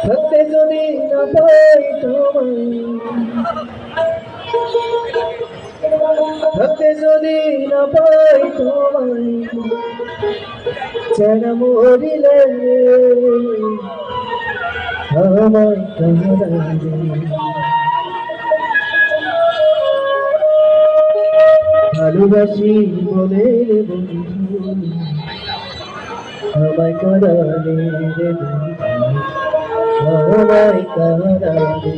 থাকতে যদি না পাই তোমায়, থাকতে যদি না পাই তোমায়, ছেড়ে মরিলে আমায় কাঁদালে। ভালোবাসি বলে রে বন্ধু, আমায় কাঁদালে রে বন্ধু, আমায় কাঁদালে।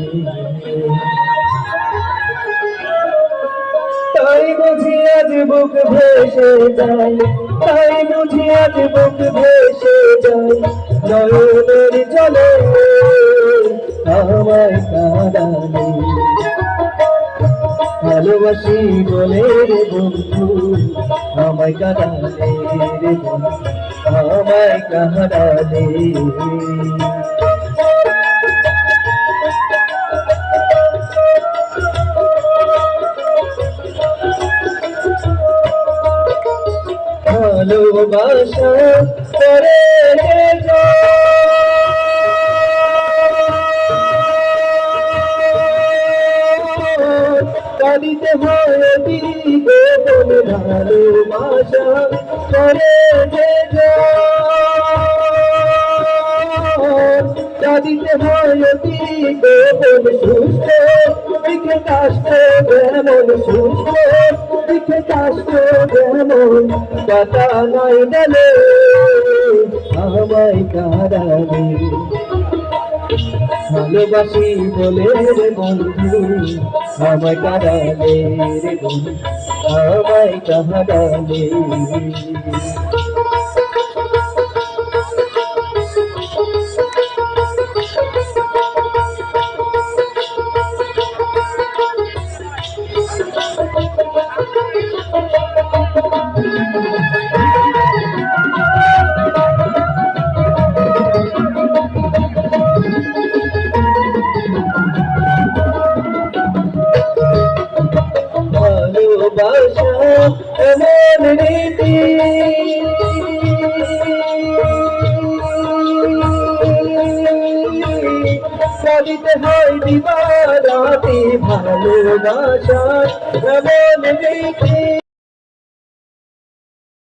তাই বুঝি আজ বুক ভেসে যায়, তাই বুঝি আজ বুক ভেসে যায়, নয়নের জলে আমায় কাঁদালে। ভালোবাসি বলে রে বন্ধু, আমায় কাঁদালে রে বন্ধু, আমায় কাঁদালে। ভালোবাসা করে কাঁদিতে হয় গোপন, ভালোবাসা করে কাঁদিতে হয় গোপন, সুস্থ দিকে কাষ্ট যেমন, সুস্থ দিকে কাষ্ট যেমন, কথা নাই গেলে আমায় কাঁদালে। ভালোবাসি বলে রে বন্ধু, আমায় কাঁদালে রে বন্ধু, আমায় কাঁদালে। ভালোবাসা এমন রীতি, কাঁদিতে হয় দিবারাতি, ভালোবাসা এমন রীতি।